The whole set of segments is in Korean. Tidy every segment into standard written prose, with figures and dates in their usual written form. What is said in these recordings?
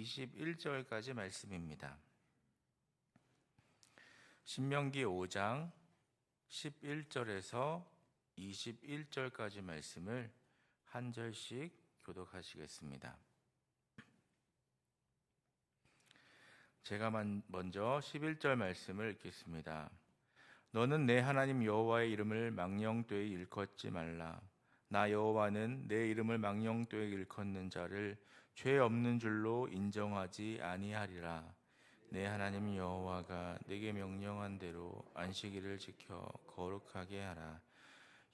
21절까지 말씀입니다. 신명기 5장 11절에서 21절까지 말씀을 한 절씩 교독하시겠습니다. 제가 먼저 11절 말씀을 읽겠습니다. 너는 내 하나님 여호와의 이름을 망령되이 일컫지 말라. 나 여호와는 내 이름을 망령되이 일컫는 자를 죄 없는 줄로 인정하지 아니하리라. 내 하나님 여호와가 내게 명령한 대로 안식일을 지켜 거룩하게 하라.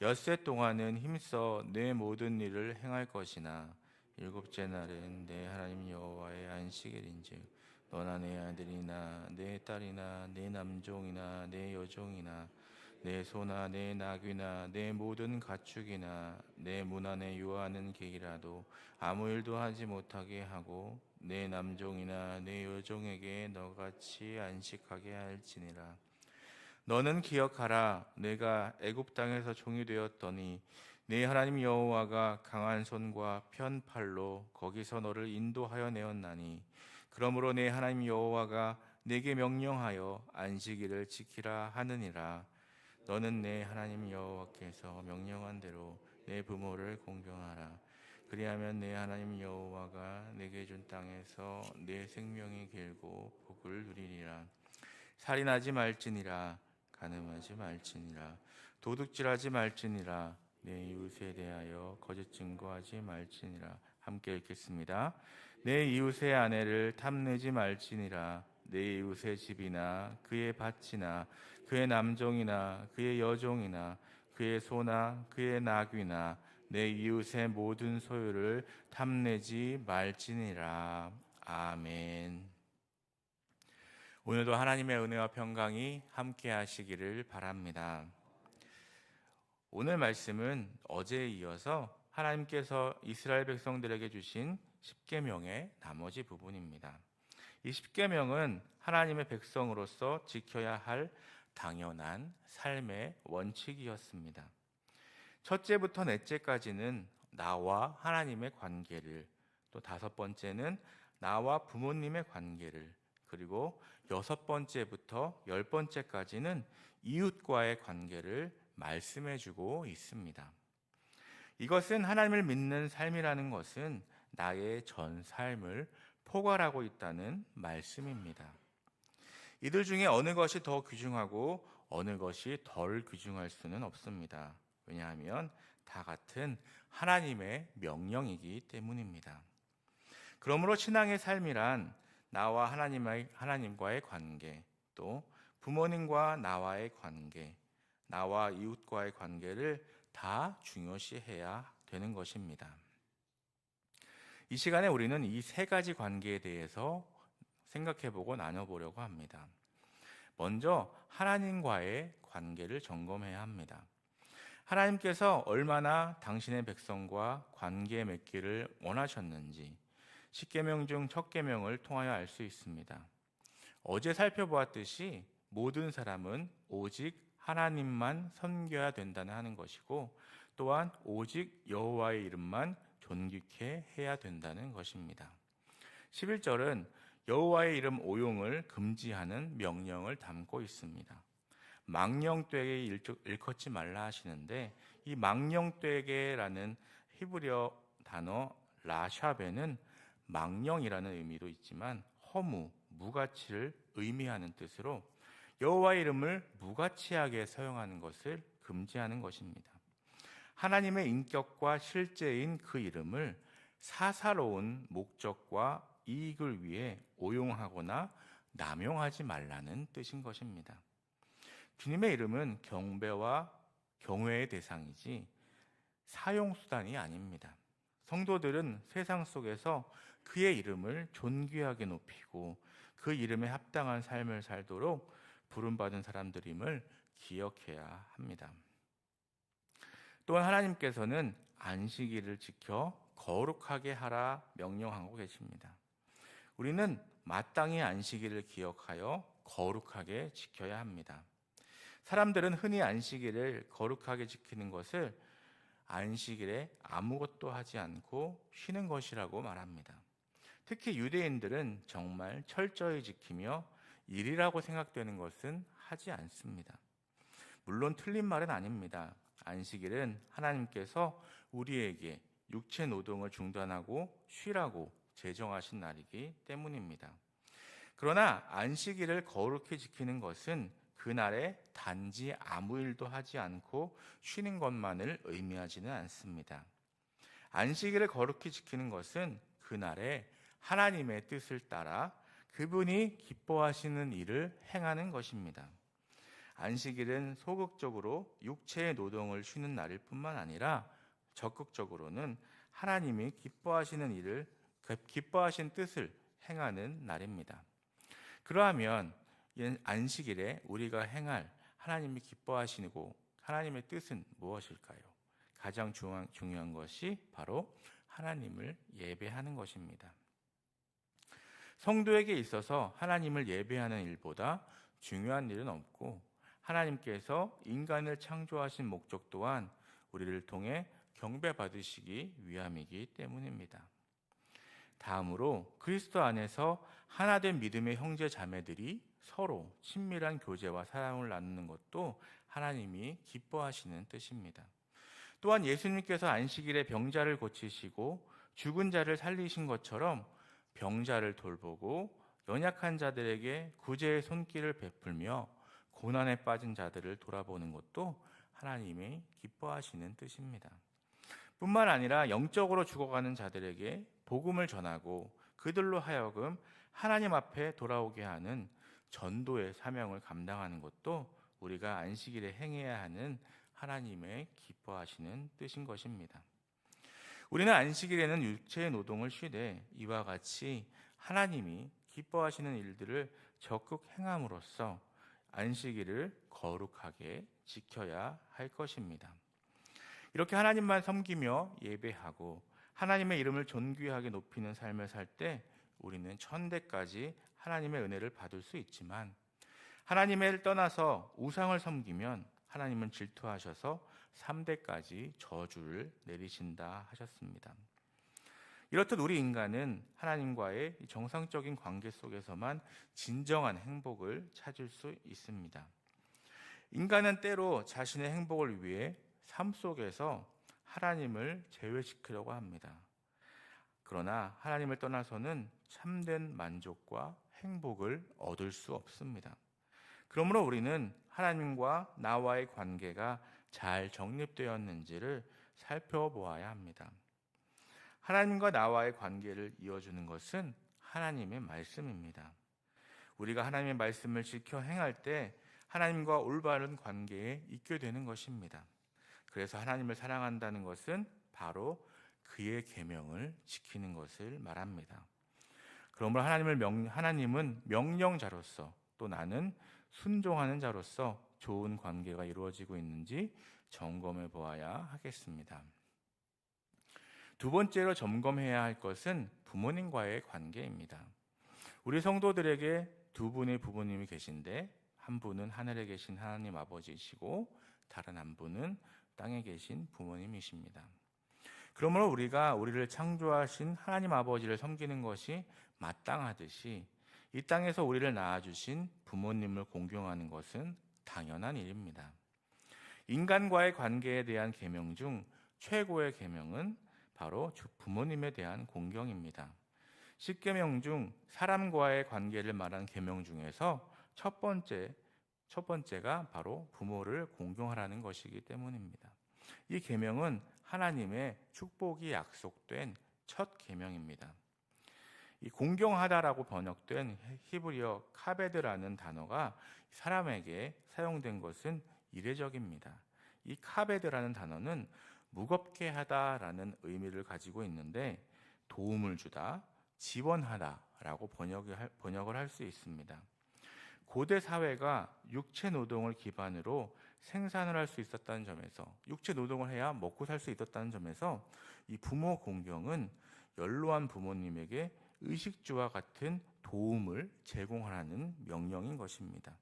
엿새 동안은 힘써 내 모든 일을 행할 것이나 일곱째 날은 내 하나님 여호와의 안식일인즉 너나 내 아들이나 내 딸이나 내 남종이나 내 여종이나 내 소나 내 나귀나 내 모든 가축이나 내 문 안에 유하는 개이라도 아무 일도 하지 못하게 하고 내 남종이나 내 여종에게 너같이 안식하게 할지니라. 너는 기억하라. 내가 애굽 땅에서 종이 되었더니 네 하나님 여호와가 강한 손과 편 팔로 거기서 너를 인도하여 내었나니 그러므로 네 하나님 여호와가 내게 명령하여 안식일을 지키라 하느니라. 너는 내 하나님 여호와께서 명령한 대로 내 부모를 공경하라. 그리하면 내 하나님 여호와가 내게 준 땅에서 내 생명이 길고 복을 누리리라. 살인하지 말지니라. 간음하지 말지니라. 도둑질하지 말지니라. 내 이웃에 대하여 거짓 증거하지 말지니라. 함께 읽겠습니다. 내 이웃의 아내를 탐내지 말지니라. 내 이웃의 집이나 그의 밭이나 그의 남종이나 그의 여종이나 그의 소나 그의 나귀나 내 이웃의 모든 소유를 탐내지 말지니라. 아멘. 오늘도 하나님의 은혜와 평강이 함께 하시기를 바랍니다. 오늘 말씀은 어제에 이어서 하나님께서 이스라엘 백성들에게 주신 십계명의 나머지 부분입니다. 이 십계명은 하나님의 백성으로서 지켜야 할 당연한 삶의 원칙이었습니다. 첫째부터 넷째까지는 나와 하나님의 관계를, 또 다섯 번째는 나와 부모님의 관계를, 그리고 여섯 번째부터 열 번째까지는 이웃과의 관계를 말씀해주고 있습니다. 이것은 하나님을 믿는 삶이라는 것은 나의 전 삶을 포괄하고 있다는 말씀입니다. 이들 중에 어느 것이 더 귀중하고 어느 것이 덜 귀중할 수는 없습니다. 왜냐하면 다 같은 하나님의 명령이기 때문입니다. 그러므로 신앙의 삶이란 나와 하나님과의 관계, 또 부모님과 나와의 관계, 나와 이웃과의 관계를 다 중요시해야 되는 것입니다. 이 시간에 우리는 이 세 가지 관계에 대해서 생각해보고 나눠보려고 합니다. 먼저 하나님과의 관계를 점검해야 합니다. 하나님께서 얼마나 당신의 백성과 관계 맺기를 원하셨는지 십계명 중 첫 계명을 통하여 알 수 있습니다. 어제 살펴보았듯이 모든 사람은 오직 하나님만 섬겨야 된다는 하는 것이고, 또한 오직 여호와의 이름만 존귀케 해야 된다는 것입니다. 11절은 여호와의 이름 오용을 금지하는 명령을 담고 있습니다. 망령되게 일컫지 말라 하시는데, 이 망령되게라는 히브리어 단어 라샤베는 망령이라는 의미도 있지만 허무, 무가치를 의미하는 뜻으로 여호와의 이름을 무가치하게 사용하는 것을 금지하는 것입니다. 하나님의 인격과 실제인 그 이름을 사사로운 목적과 이익을 위해 오용하거나 남용하지 말라는 뜻인 것입니다. 주님의 이름은 경배와 경외의 대상이지 사용수단이 아닙니다. 성도들은 세상 속에서 그의 이름을 존귀하게 높이고 그 이름에 합당한 삶을 살도록 부름받은 사람들임을 기억해야 합니다. 또한 하나님께서는 안식일을 지켜 거룩하게 하라 명령하고 계십니다. 우리는 마땅히 안식일을 기억하여 거룩하게 지켜야 합니다. 사람들은 흔히 안식일을 거룩하게 지키는 것을 안식일에 아무것도 하지 않고 쉬는 것이라고 말합니다. 특히 유대인들은 정말 철저히 지키며 일이라고 생각되는 것은 하지 않습니다. 물론 틀린 말은 아닙니다. 안식일은 하나님께서 우리에게 육체 노동을 중단하고 쉬라고 제정하신 날이기 때문입니다. 그러나 안식일을 거룩히 지키는 것은 그날에 단지 아무 일도 하지 않고 쉬는 것만을 의미하지는 않습니다. 안식일을 거룩히 지키는 것은 그날에 하나님의 뜻을 따라 그분이 기뻐하시는 일을 행하는 것입니다. 안식일은 소극적으로 육체의 노동을 쉬는 날일 뿐만 아니라 적극적으로는 하나님이 기뻐하신 뜻을 행하는 날입니다. 그러하면 안식일에 우리가 행할 하나님이 기뻐하시고 하나님의 뜻은 무엇일까요? 가장 중요한 것이 바로 하나님을 예배하는 것입니다. 성도에게 있어서 하나님을 예배하는 일보다 중요한 일은 없고, 하나님께서 인간을 창조하신 목적 또한 우리를 통해 경배받으시기 위함이기 때문입니다. 다음으로 그리스도 안에서 하나된 믿음의 형제 자매들이 서로 친밀한 교제와 사랑을 나누는 것도 하나님이 기뻐하시는 뜻입니다. 또한 예수님께서 안식일에 병자를 고치시고 죽은 자를 살리신 것처럼 병자를 돌보고 연약한 자들에게 구제의 손길을 베풀며 고난에 빠진 자들을 돌아보는 것도 하나님이 기뻐하시는 뜻입니다. 뿐만 아니라 영적으로 죽어가는 자들에게 복음을 전하고 그들로 하여금 하나님 앞에 돌아오게 하는 전도의 사명을 감당하는 것도 우리가 안식일에 행해야 하는 하나님의 기뻐하시는 뜻인 것입니다. 우리는 안식일에는 육체의 노동을 쉬되 이와 같이 하나님이 기뻐하시는 일들을 적극 행함으로써 안식일을 거룩하게 지켜야 할 것입니다. 이렇게 하나님만 섬기며 예배하고 하나님의 이름을 존귀하게 높이는 삶을 살 때 우리는 천대까지 하나님의 은혜를 받을 수 있지만, 하나님을 떠나서 우상을 섬기면 하나님은 질투하셔서 3대까지 저주를 내리신다 하셨습니다. 이렇듯 우리 인간은 하나님과의 정상적인 관계 속에서만 진정한 행복을 찾을 수 있습니다. 인간은 때로 자신의 행복을 위해 삶 속에서 하나님을 제외시키려고 합니다. 그러나 하나님을 떠나서는 참된 만족과 행복을 얻을 수 없습니다. 그러므로 우리는 하나님과 나와의 관계가 잘 정립되었는지를 살펴보아야 합니다. 하나님과 나와의 관계를 이어주는 것은 하나님의 말씀입니다. 우리가 하나님의 말씀을 지켜 행할 때 하나님과 올바른 관계에 있게 되는 것입니다. 그래서 하나님을 사랑한다는 것은 바로 그의 계명을 지키는 것을 말합니다. 그러므로 하나님은 명령자로서, 또 나는 순종하는 자로서 좋은 관계가 이루어지고 있는지 점검해 보아야 하겠습니다. 두 번째로 점검해야 할 것은 부모님과의 관계입니다. 우리 성도들에게 두 분의 부모님이 계신데, 한 분은 하늘에 계신 하나님 아버지이시고 다른 한 분은 땅에 계신 부모님이십니다. 그러므로 우리가 우리를 창조하신 하나님 아버지를 섬기는 것이 마땅하듯이 이 땅에서 우리를 낳아주신 부모님을 공경하는 것은 당연한 일입니다. 인간과의 관계에 대한 계명 중 최고의 계명은 바로 부모님에 대한 공경입니다. 10계명 중 사람과의 관계를 말한 계명 중에서 첫 번째가 바로 부모를 공경하라는 것이기 때문입니다. 이 계명은 하나님의 축복이 약속된 첫 계명입니다. 이 공경하다라고 번역된 히브리어 카베드라는 단어가 사람에게 사용된 것은 이례적입니다. 이 카베드라는 단어는 무겁게 하다라는 의미를 가지고 있는데, 도움을 주다, 지원하다라고 번역을 할 수 있습니다. 고대 사회가 육체 노동을 기반으로 생산을 할 수 있었다는 점에서, 육체 노동을 해야 먹고 살 수 있었다는 점에서 이 부모 공경은 연로한 부모님에게 의식주와 같은 도움을 제공하라는 명령인 것입니다.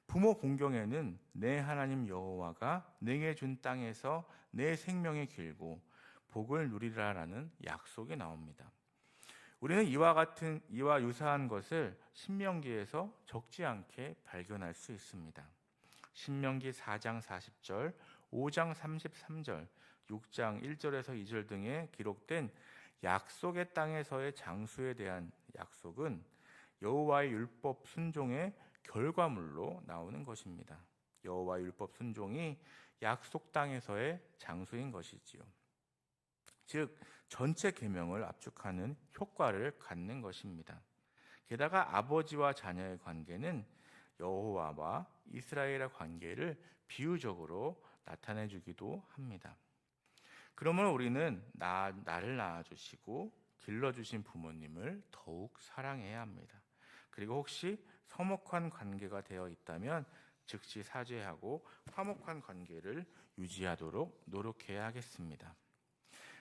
부모 공경에는 내 하나님 여호와가 내게 준 땅에서 내 생명이 길고 복을 누리라라는 약속이 나옵니다. 우리는 이와 유사한 것을 신명기에서 적지 않게 발견할 수 있습니다. 신명기 4장 40절, 5장 33절, 6장 1절에서 2절 등에 기록된 약속의 땅에서의 장수에 대한 약속은 여호와의 율법 순종의 결과물로 나오는 것입니다. 여호와의 율법 순종이 약속 땅에서의 장수인 것이지요. 즉 전체 계명을 압축하는 효과를 갖는 것입니다. 게다가 아버지와 자녀의 관계는 여호와와 이스라엘의 관계를 비유적으로 나타내 주기도 합니다. 그러면 우리는 나를 낳아주시고 길러주신 부모님을 더욱 사랑해야 합니다. 그리고 혹시 서먹한 관계가 되어 있다면 즉시 사죄하고 화목한 관계를 유지하도록 노력해야 하겠습니다.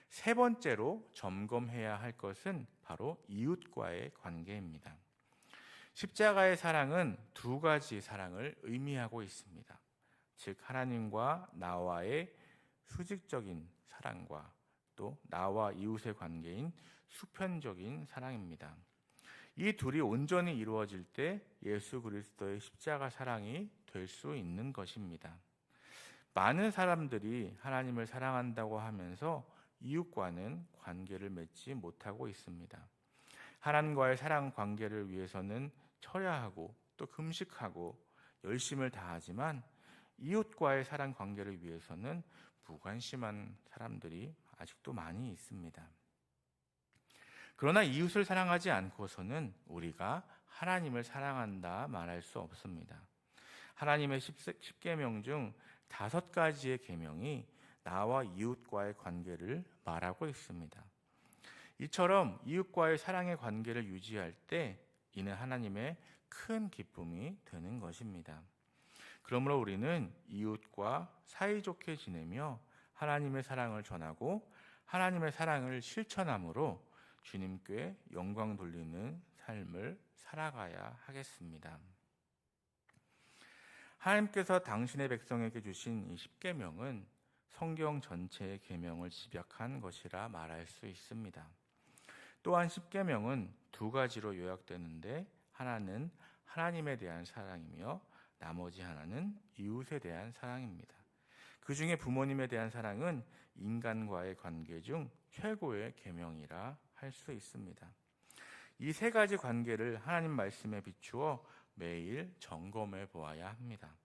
세 번째로 점검해야 할 것은 바로 이웃과의 관계입니다. 십자가의 사랑은 두 가지 사랑을 의미하고 있습니다. 즉 하나님과 나와의 수직적인 사랑과 또 나와 이웃의 관계인 수편적인 사랑입니다. 이 둘이 온전히 이루어질 때 예수 그리스도의 십자가 사랑이 될 수 있는 것입니다. 많은 사람들이 하나님을 사랑한다고 하면서 이웃과는 관계를 맺지 못하고 있습니다. 하나님과의 사랑 관계를 위해서는 철야하고 또 금식하고 열심을 다하지만 이웃과의 사랑 관계를 위해서는 무관심한 사람들이 아직도 많이 있습니다. 그러나 이웃을 사랑하지 않고서는 우리가 하나님을 사랑한다 말할 수 없습니다. 하나님의 10계명 중 5가지의 계명이 나와 이웃과의 관계를 말하고 있습니다. 이처럼 이웃과의 사랑의 관계를 유지할 때 이는 하나님의 큰 기쁨이 되는 것입니다. 그러므로 우리는 이웃과 사이좋게 지내며 하나님의 사랑을 전하고 하나님의 사랑을 실천함으로 주님께 영광 돌리는 삶을 살아가야 하겠습니다. 하나님께서 당신의 백성에게 주신 이 10계명은 성경 전체의 계명을 집약한 것이라 말할 수 있습니다. 또한 10계명은 두 가지로 요약되는데 하나는 하나님에 대한 사랑이며 나머지 하나는 이웃에 대한 사랑입니다. 그 중에 부모님에 대한 사랑은 인간과의 관계 중 최고의 계명이라 할 수 있습니다. 이 세 가지 관계를 하나님 말씀에 비추어 매일 점검해 보아야 합니다.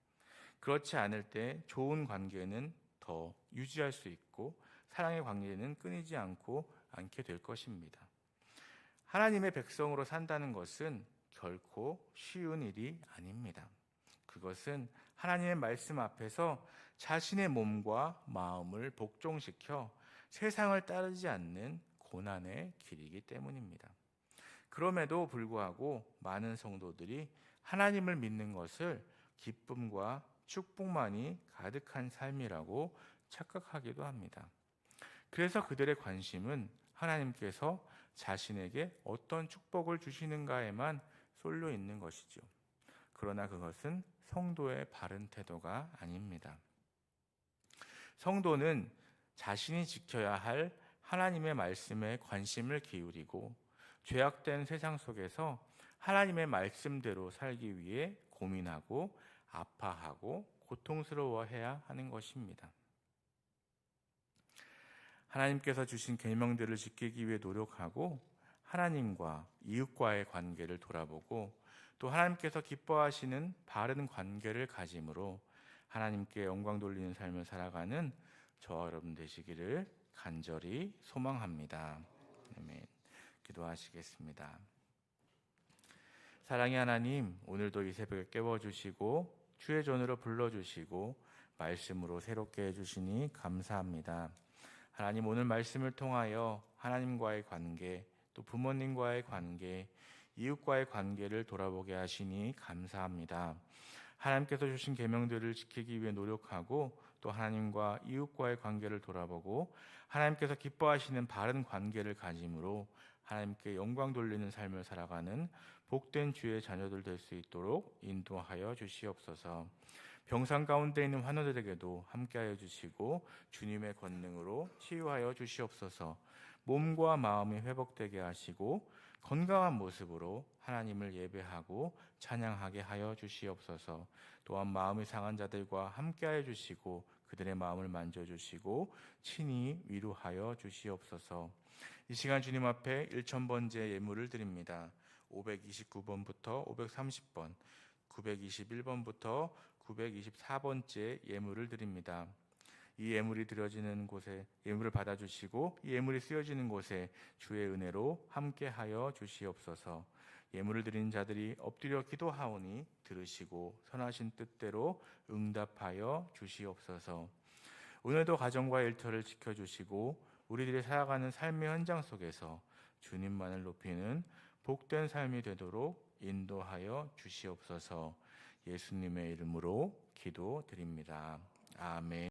그렇지 않을 때 좋은 관계는 더 유지할 수 있고 사랑의 관계는 끊이지 않게 될 것입니다. 하나님의 백성으로 산다는 것은 결코 쉬운 일이 아닙니다. 그것은 하나님의 말씀 앞에서 자신의 몸과 마음을 복종시켜 세상을 따르지 않는 고난의 길이기 때문입니다. 그럼에도 불구하고 많은 성도들이 하나님을 믿는 것을 기쁨과 축복만이 가득한 삶이라고 착각하기도 합니다. 그래서 그들의 관심은 하나님께서 자신에게 어떤 축복을 주시는가에만 쏠려 있는 것이죠. 그러나 그것은 성도의 바른 태도가 아닙니다. 성도는 자신이 지켜야 할 하나님의 말씀에 관심을 기울이고 죄악된 세상 속에서 하나님의 말씀대로 살기 위해 고민하고 아파하고 고통스러워해야 하는 것입니다. 하나님께서 주신 계명들을 지키기 위해 노력하고 하나님과 이웃과의 관계를 돌아보고 또 하나님께서 기뻐하시는 바른 관계를 가짐으로 하나님께 영광 돌리는 삶을 살아가는 저와 여러분 되시기를 간절히 소망합니다. 아멘. 기도하시겠습니다. 사랑의 하나님, 오늘도 이 새벽에 깨워주시고 주의 전으로 불러주시고 말씀으로 새롭게 해주시니 감사합니다. 하나님, 오늘 말씀을 통하여 하나님과의 관계, 또 부모님과의 관계, 이웃과의 관계를 돌아보게 하시니 감사합니다. 하나님께서 주신 계명들을 지키기 위해 노력하고 또 하나님과 이웃과의 관계를 돌아보고 하나님께서 기뻐하시는 바른 관계를 가짐으로 하나님께 영광 돌리는 삶을 살아가는 복된 주의 자녀들 될 수 있도록 인도하여 주시옵소서. 병상 가운데 있는 환우들에게도 함께하여 주시고 주님의 권능으로 치유하여 주시옵소서. 몸과 마음이 회복되게 하시고 건강한 모습으로 하나님을 예배하고 찬양하게 하여 주시옵소서. 또한 마음이 상한 자들과 함께하여 주시고 그들의 마음을 만져주시고 친히 위로하여 주시옵소서. 이 시간 주님 앞에 1000번째 예물을 드립니다. 529번부터 530번, 921번부터 924번째 예물을 드립니다. 이 예물이 드려지는 곳에 예물을 받아주시고 이 예물이 쓰여지는 곳에 주의 은혜로 함께하여 주시옵소서. 예물을 드린 자들이 엎드려 기도하오니 들으시고 선하신 뜻대로 응답하여 주시옵소서. 오늘도 가정과 일터를 지켜주시고 우리들이 살아가는 삶의 현장 속에서 주님만을 높이는 복된 삶이 되도록 인도하여 주시옵소서. 예수님의 이름으로 기도드립니다. 아멘.